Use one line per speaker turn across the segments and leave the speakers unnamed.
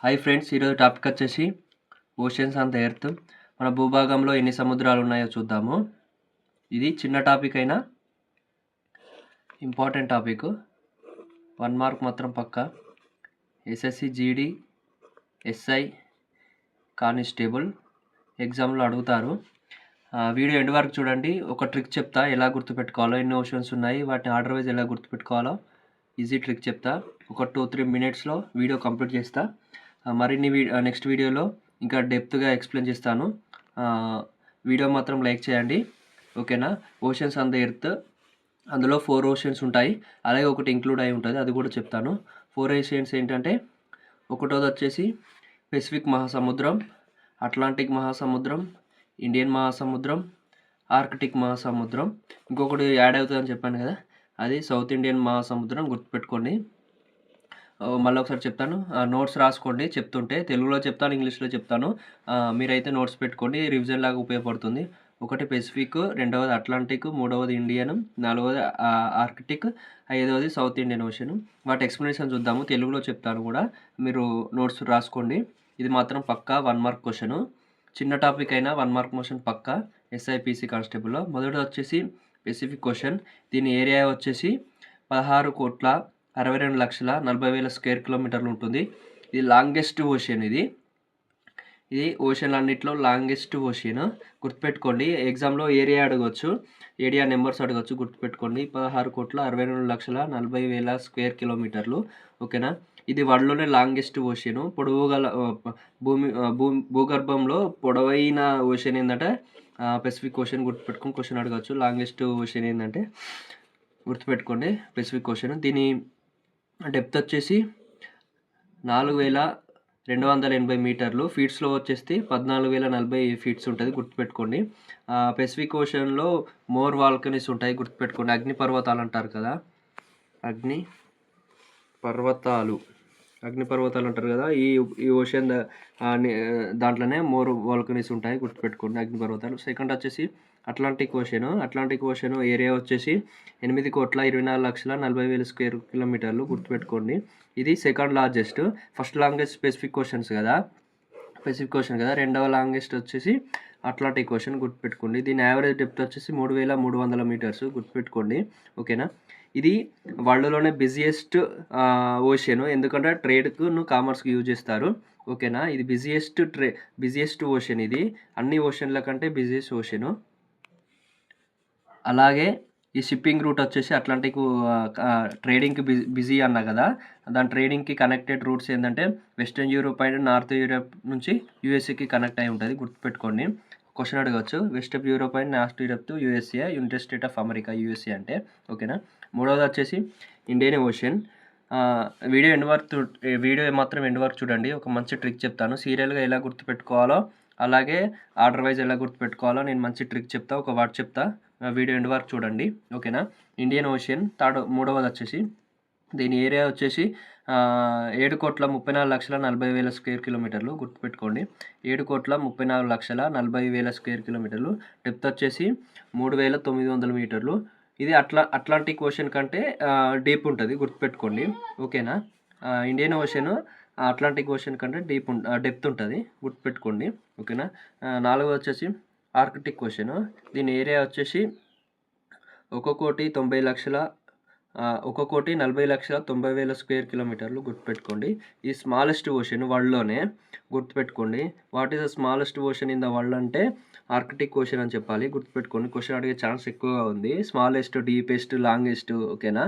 Hi friends, ఈరోజు topic వచ్చేసి oceans on the earth. మన భూభాగంలో ఎన్ని సముద్రాలు ఉన్నాయో చూద్దాము. ఇది చిన్న టాపిక్ అయినా ఇంపార్టెంట్ టాపిక్. 1 మార్క్ మాత్రం పక్కా. ఎస్ఎస్సి జీడీ ఎస్ఐ కానిస్టేబుల్ ఎగ్జామ్లో అడుగుతారు. వీడియో ఎండ్ వరకు చూడండి. ఒక ట్రిక్ చెప్తా, ఎలా గుర్తుపెట్టుకోవాలో, ఎన్ని ఓషన్స్ ఉన్నాయి, వాటిని ఆర్డర్ వైజ్ ఎలా గుర్తుపెట్టుకోవాలో ఈజీ ట్రిక్ చెప్తా. ఒక 2-3 మినిట్స్లో వీడియో కంప్లీట్ చేస్తా. మరిన్ని నెక్స్ట్ వీడియోలో ఇంకా డెప్త్గా ఎక్స్ప్లెయిన్ చేస్తాను. వీడియో మాత్రం లైక్ చేయండి, ఓకేనా. ఓషన్స్ ఆన్ ద ఎర్త్, అందులో 4 ఓషన్స్ ఉంటాయి, అలాగే ఒకటి ఇంక్లూడ్ అయి ఉంటుంది, అది కూడా చెప్తాను. 4 ఓషన్స్ ఏంటంటే, ఒకటోది వచ్చేసి పెసిఫిక్ మహాసముద్రం, అట్లాంటిక్ మహాసముద్రం, ఇండియన్ మహాసముద్రం, ఆర్కిటిక్ మహాసముద్రం. ఇంకొకటి యాడ్ అవుతుందని చెప్పాను కదా, అది సౌత్ ఇండియన్ మహాసముద్రం. గుర్తుపెట్టుకోండి. మళ్ళీ ఒకసారి చెప్తాను, నోట్స్ రాసుకోండి. చెప్తుంటే తెలుగులో చెప్తాను, ఇంగ్లీష్లో చెప్తాను. మీరైతే నోట్స్ పెట్టుకోండి, రివిజన్ లాగా ఉపయోగపడుతుంది. ఒకటి పెసిఫిక్, రెండవది అట్లాంటిక్, మూడవది ఇండియన్, నాలుగవది ఆర్కిటిక్, ఐదవది సౌత్ ఇండియన్ ఓషన్. వాటి ఎక్స్ప్లెనేషన్ చూద్దాము. తెలుగులో చెప్తాను కూడా, మీరు నోట్స్ రాసుకోండి. ఇది మాత్రం పక్కా 1 మార్క్ క్వశ్చన్. చిన్న టాపిక్ అయినా 1 మార్క్ క్వశ్చన్ పక్కా ఎస్ఐపిసి కానిస్టేబుల్లో. మొదటి వచ్చేసి పెసిఫిక్ క్వశ్చన్. దీని ఏరియా వచ్చేసి 16,62,40,40,000 స్క్వేర్ కిలోమీటర్లు ఉంటుంది. ఇది లాంగెస్ట్ ఓషన్. ఇది ఓషన్ అన్నిట్లో లాంగెస్ట్ ఓషన్. గుర్తుపెట్టుకోండి. ఎగ్జామ్లో ఏరియా అడగవచ్చు, ఏరియా నెంబర్స్ అడగవచ్చు. గుర్తుపెట్టుకోండి. 16,62,40,40,000 స్క్వేర్ కిలోమీటర్లు, ఓకేనా. ఇది వరల్డ్లోనే లాంగెస్ట్ ఓషన్. పొడవు గల భూగర్భంలో పొడవైన ఓషన్ ఏంటంటే పెసిఫిక్ ఓషన్. గుర్తుపెట్టుకొని క్వశ్చన్ అడగవచ్చు. లాంగెస్ట్ ఓషన్ ఏంటంటే గుర్తుపెట్టుకోండి, పెసిఫిక్ ఓషన్. దీని డెప్త్ వచ్చేసి 4,280 మీటర్లు. ఫీట్స్లో వచ్చేసి 14,040 ఫీట్స్ ఉంటుంది. గుర్తుపెట్టుకోండి. పెసిఫిక్ ఓషన్లో మోర్ వాల్కనీస్ ఉంటాయి. గుర్తుపెట్టుకోండి. అగ్నిపర్వతాలు అంటారు కదా, అగ్నిపర్వతాలు అంటారు కదా. ఈ ఓషన్ దాంట్లోనే మోర్ వాల్కనీస్ ఉంటాయి. గుర్తుపెట్టుకోండి, అగ్నిపర్వతాలు. సెకండ్ వచ్చేసి అట్లాంటిక్ ఓషన్ ఏరియా వచ్చేసి 8,24,40,40,000 స్క్వేర్ కిలోమీటర్లు. గుర్తుపెట్టుకోండి. ఇది second largest. First longest Pacific ocean కదా. రెండవ లాంగెస్ట్ వచ్చేసి అట్లాంటిక్ ఓషన్. గుర్తుపెట్టుకోండి. దీని యావరేజ్ డెప్త్ వచ్చేసి 3,300 మీటర్స్. గుర్తుపెట్టుకోండి, ఓకేనా. ఇది వరల్డ్లోనే బిజియెస్ట్ ఓషన్. ఎందుకంటే ట్రేడ్కు కామర్స్కి యూజ్ చేస్తారు, ఓకేనా. ఇది బిజియెస్ట్ ఓషన్. ఇది అన్ని ఓషన్ల కంటే బిజియెస్ట్ ఓషన్. అలాగే ఈ షిప్పింగ్ రూట్ వచ్చేసి అట్లాంటిక్ ట్రేడింగ్కి బిజీ అన్నా కదా, దాని ట్రేడింగ్కి కనెక్టెడ్ రూట్స్ ఏంటంటే western Europe and north Europe నుంచి యూఎస్ఏకి కనెక్ట్ అయి ఉంటుంది. గుర్తుపెట్టుకోండి. క్వశ్చన్ అడగవచ్చు. Western Europe and north Europe to USA, United state of America, USA అంటే, ఓకేనా. మూడవది వచ్చేసి ఇండియన్ ఓషన్. వీడియో మాత్రం ఎండ్ వరకు చూడండి. ఒక మంచి ట్రిక్ చెప్తాను. సీరియల్గా ఎలా గుర్తుపెట్టుకోవాలో, అలాగే ఆర్డర్ వైజ్ ఎలా గుర్తుపెట్టుకోవాలో నేను మంచి ట్రిక్ చెప్తా. ఒక వర్డ్ చెప్తా, వీడియో ఎండ్ వరకు చూడండి, ఓకేనా. ఇండియన్ ఓషన్ మూడవది వచ్చేసి దీని ఏరియా వచ్చేసి 7,34,40,000 స్క్వేర్ కిలోమీటర్లు. గుర్తుపెట్టుకోండి. 7,34,40,000 స్క్వేర్ కిలోమీటర్లు. డెప్త్ వచ్చేసి 3,900 మీటర్లు. ఇది అట్లాంటిక్ ఓషన్ కంటే డీప్ ఉంటుంది. గుర్తుపెట్టుకోండి, ఓకేనా. ఇండియన్ ఓషన్ అట్లాంటిక్ ఓషన్ కంటే డెప్త్ ఉంటుంది. గుర్తుపెట్టుకోండి, ఓకేనా. నాలుగోది వచ్చేసి ఆర్కిటిక్ ఓషన్. దీని ఏరియా వచ్చేసి 1,40,90,000 స్క్వేర్ కిలోమీటర్లు. గుర్తుపెట్టుకోండి. ఈ స్మాలెస్ట్ ఓషన్ వరల్డ్లోనే. గుర్తుపెట్టుకోండి. What is the smallest ocean in the world అంటే ఆర్కిటిక్ ఓషన్ అని చెప్పాలి. గుర్తుపెట్టుకోండి. క్వశ్చన్ అడిగే ఛాన్స్ ఎక్కువగా ఉంది. స్మాలెస్ట్, డీపెస్ట్, లాంగెస్ట్, ఓకేనా.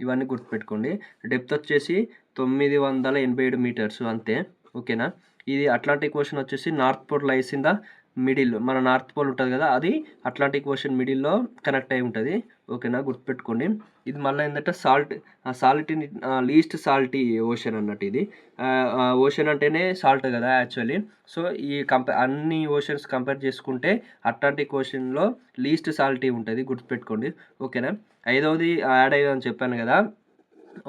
ఇవన్నీ గుర్తుపెట్టుకోండి. డెప్త్ వచ్చేసి 987 మీటర్స్ అంతే, ఓకేనా. ఇది అట్లాంటిక్ ఓషన్ వచ్చేసి north pole lies in the middle. మన నార్త్ పోల్ ఉంటుంది కదా, అది అట్లాంటిక్ ఓషన్ మిడిల్లో కనెక్ట్ అయి ఉంటుంది, ఓకేనా. గుర్తుపెట్టుకోండి. ఇది మళ్ళీ ఏంటంటే లీస్ట్ సాల్టీ ఓషన్ అన్నట్టు. ఇది ఓషన్ అంటేనే సాల్ట్ కదా యాక్చువల్లీ. సో ఈ అన్ని ఓషన్స్ కంపేర్ చేసుకుంటే అట్లాంటిక్ ఓషన్లో లీస్ట్ సాల్టీ ఉంటుంది. గుర్తుపెట్టుకోండి, ఓకేనా. ఐదవది యాడ్ అయ్యిందని చెప్పాను కదా,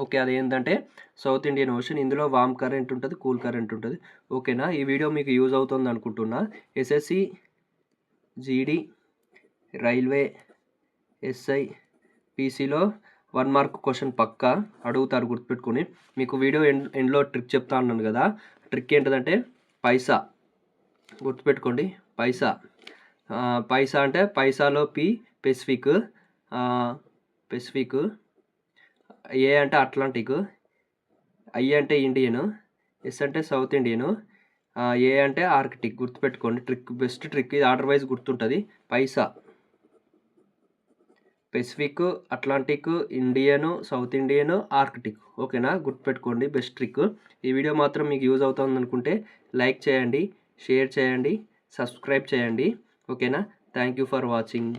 ఓకే. అది ఏంటంటే సౌత్ ఇండియన్ ఓషన్. ఇందులో వామ్ కరెంట్ ఉంటుంది, కూల్ కరెంట్ ఉంటుంది, ఓకేనా. ఈ వీడియో మీకు యూజ్ అవుతుంది అనుకుంటున్నా. ఎస్ఎస్సి జీడీ రైల్వే ఎస్ఐ పీసీలో 1 మార్క్ క్వశ్చన్ పక్కా అడుగుతారు. గుర్తుపెట్టుకుని. మీకు వీడియో ఎండ్లో ట్రిక్ చెప్తా అన్నాను కదా, ట్రిక్ ఏంటిదంటే పైసా, గుర్తుపెట్టుకోండి. పైసా పైసా అంటే పైసాలో పి పెసిఫిక్, పెసిఫిక్, ఏ అంటే అట్లాంటిక్, ఐ అంటే ఇండియన్, ఎస్ అంటే సౌత్ ఇండియన్, ఏ అంటే ఆర్కిటిక్. గుర్తుపెట్టుకోండి. ట్రిక్, బెస్ట్ ట్రిక్ ఇది. ఆర్డర్ వైజ్ గుర్తుంటుంది. Paisa, Pacific, Atlantic, Indian, south Indian, Arctic. ఓకేనా, గుర్తుపెట్టుకోండి. Best trick. ఈ వీడియో మాత్రం మీకు యూజ్ అవుతుంది అనుకుంటే లైక్ చేయండి, షేర్ చేయండి, సబ్స్క్రైబ్ చేయండి. ఓకేనా, థ్యాంక్ యూ ఫర్ వాచింగ్.